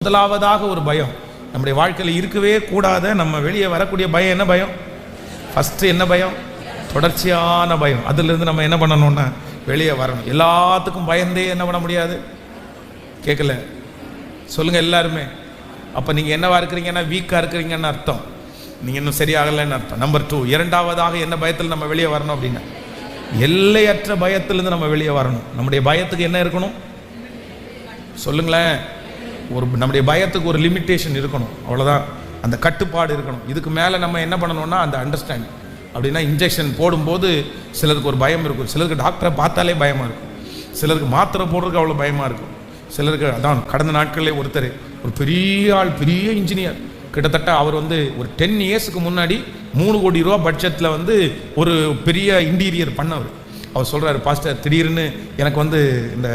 முதலாவதாக ஒரு பயம் நம்முடைய வாழ்க்கையில் இருக்கவே கூடாத, நம்ம வெளியே வரக்கூடிய பயம். என்ன பயம்? ஃபஸ்ட்டு என்ன பயம்? தொடர்ச்சியான பயம். அதிலிருந்து நம்ம என்ன பண்ணணும்னா வெளியே வரணும். எல்லாத்துக்கும் பயந்தே என்ன பண்ண முடியாது? கேட்கல சொல்லுங்கள் எல்லாருமே. அப்போ நீங்கள் என்னவா இருக்கிறீங்கன்னா வீக்காக இருக்கிறீங்கன்னு அர்த்தம், நீங்கள் இன்னும் சரியாகலைன்னு அர்த்தம். நம்பர் 2, இரண்டாவதாக என்ன பயத்தில் நம்ம வெளியே வரணும் அப்படின்னா எல்லையற்ற பயத்திலிருந்து நம்ம வெளியே வரணும். நம்முடைய பயத்துக்கு என்ன இருக்கணும் சொல்லுங்களேன்? நம்முடைய பயத்துக்கு ஒரு லிமிட்டேஷன் இருக்கணும், அவ்வளோதான். அந்த கட்டுப்பாடு இருக்கணும். இதுக்கு மேலே நம்ம என்ன பண்ணணும்னா அந்த அண்டர்ஸ்டாண்டிங். அப்படின்னா இன்ஜெக்ஷன் போடும்போது சிலருக்கு ஒரு பயம் இருக்கும், சிலருக்கு டாக்டரை பார்த்தாலே பயமாக இருக்கும், சிலருக்கு மாத்திரை போடுறதுக்கு அவ்வளோ பயமாக இருக்கும், சிலருக்கு அதான். கடந்த நாட்களிலே ஒருத்தர் ஒரு பெரிய ஆள், பெரிய இன்ஜினியர், கிட்டத்தட்ட அவர் ஒரு 10 இயர்ஸுக்கு முன்னாடி 3 கோடி ரூபா பட்ஜெட்டில் ஒரு பெரிய இன்டீரியர் பண்ணவர். அவர் சொல்கிறார், பாஸ்டர் திடீர்னு எனக்கு இந்த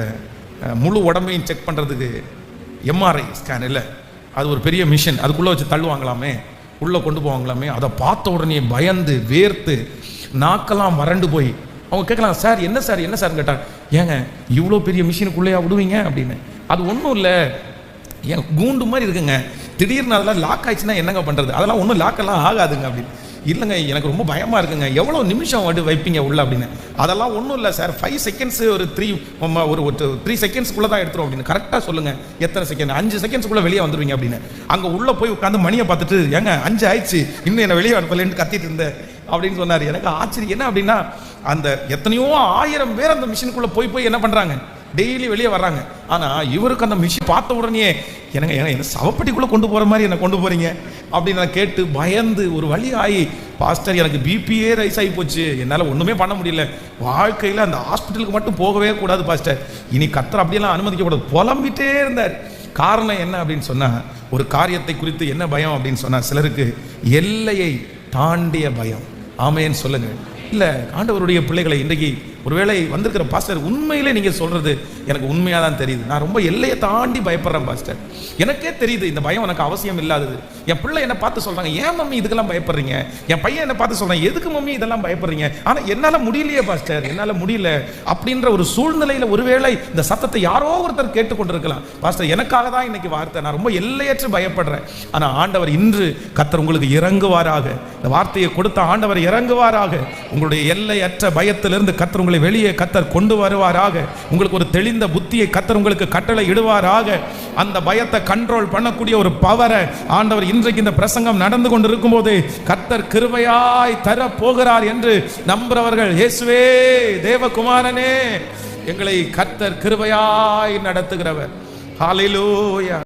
முழு உடம்பையும் செக் பண்ணுறதுக்கு எம்ஆர்ஐ ஸ்கேன் இல்லை, அது ஒரு பெரிய மிஷின், அதுக்குள்ளே வச்சு தள்ளுவாங்களாமே, உள்ளே கொண்டு போவாங்களாமே. அதை பார்த்த உடனே பயந்து வேர்த்து நாக்கெல்லாம் வறண்டு போய் அவங்க கேட்கலாம், சார் என்ன சார் என்ன சார்னு கேட்டாங்க. ஏங்க இவ்வளோ பெரிய மிஷினுக்குள்ளேயா விடுவீங்க அப்படின்னு. அது ஒன்றும் இல்லை, ஏன் கூண்டு மாதிரி இருக்குங்க, திடீர்னு அதெல்லாம் லாக் ஆயிடுச்சுன்னா என்னங்க பண்ணுறது, அதெல்லாம் ஒன்றும் லாக்கெல்லாம் ஆகாதுங்க அப்படின்னு. இல்லைங்க எனக்கு ரொம்ப பயமாக இருக்குங்க, எவ்வளோ நிமிஷம் வைப்பீங்க உள்ள அப்படின்னு. அதெல்லாம் ஒன்றும் இல்லை சார், 5 செகண்ட்ஸ் ஒரு 3 செகண்ட்ஸ்க்குள்ளே தான் எடுத்துரும் அப்படின்னு. கரெக்டாக சொல்லுங்கள் எத்தனை செகண்ட்? 5 செகண்ட்ஸ்க்குள்ளே வெளியே வந்துடுவீங்க அப்படின்னு. அங்கே உள்ளே போய் உட்காந்து மணியை பார்த்துட்டு, ஏங்க 5 ஆயிடுச்சு இன்னும் என்னை வெளியே அனுப்பலன்னு கத்திட்டு இருந்தேன் அப்படின்னு சொன்னார். எனக்கு ஆச்சரியம் என்ன அப்படின்னா, அந்த எத்தனையோ 1000 பேர் அந்த மிஷினுக்குள்ளே போய் என்ன பண்ணுறாங்க, டெய்லி வெளியே வர்றாங்க. ஆனால் இவருக்கு அந்த மிஷின் பார்த்த உடனே என்ன சவப்பட்டிக்குள்ளே கொண்டு போகிற மாதிரி என்ன கொண்டு போகிறீங்க அப்படின்னு நான் கேட்டு பயந்து ஒரு வழி ஆகி, பாஸ்டர் எனக்கு பிபியே ரைஸ் ஆகி போச்சு, என்னால் ஒன்றுமே பண்ண முடியல, வாழ்க்கையில் அந்த ஹாஸ்பிட்டலுக்கு மட்டும் போகவே கூடாது பாஸ்டர், இனி கத்தர் அப்படியெல்லாம் அனுமதிக்கக்கூடாது, புலம்பிட்டே இருந்தார். காரணம் என்ன அப்படின்னு சொன்னால், ஒரு காரியத்தை குறித்து என்ன பயம் அப்படின்னு சொன்னால், சிலருக்கு எல்லையை தாண்டிய பயம். ஆமேன்னு சொல்லுங்கள். இல்லை ஆண்டவருடைய பிள்ளைகளை இன்றைக்கு ஒருவேளை வந்திருக்கிற பாஸ்டர், உண்மையிலே நீங்கள் சொல்கிறது எனக்கு உண்மையாக தான் தெரியுது, நான் ரொம்ப எல்லையை தாண்டி பயப்படுறேன் பாஸ்டர், எனக்கே தெரியுது இந்த பயம் எனக்கு அவசியம் இல்லாதது. என் பிள்ளை என்னை பார்த்து சொல்கிறாங்க, ஏன் மம்மி இதுக்கெல்லாம் பயப்படுறீங்க, என் பையன் என்னை பார்த்து சொல்கிறான், எதுக்கு மம்மி இதெல்லாம் பயப்படுறீங்க, ஆனால் என்னால் முடியலையே பாஸ்டர், என்னால் முடியல அப்படின்ற ஒரு சூழ்நிலையில் ஒருவேளை இந்த சத்தத்தை யாரோ ஒருத்தர் கேட்டுக்கொண்டிருக்கலாம். பாஸ்டர் எனக்காக தான் இன்னைக்கு வார்த்தை, நான் ரொம்ப எல்லையற்று பயப்படுறேன். ஆனால் ஆண்டவர் இன்று கத்தர் உங்களுக்கு இறங்குவாராக, இந்த வார்த்தையை கொடுத்த ஆண்டவர் இறங்குவாராக, உங்களுடைய எல்லையற்ற பயத்திலிருந்து கத்தர் உங்களை வெளியே கத்தர் கொண்டு வருவாராக, உங்களுக்கு ஒரு தெளிந்த புத்தியை கத்தர் உங்களுக்கு கட்டளை இடுவாராக. அந்த பயத்தை கண்ட்ரோல் பண்ணக்கூடிய ஒரு பவரை ஆண்டவர் இன்றைக்கு இந்த பிரசங்கம் நடந்து கொண்டிருக்கும் போது கத்தர் கிருபையாய் தர போகிறார் என்று நம்புறவர்கள், இயேசுவே தேவகுமாரனே எங்களை கத்தர் கிருபையாய் நடத்துகிறவர். ஹல்லேலூயா.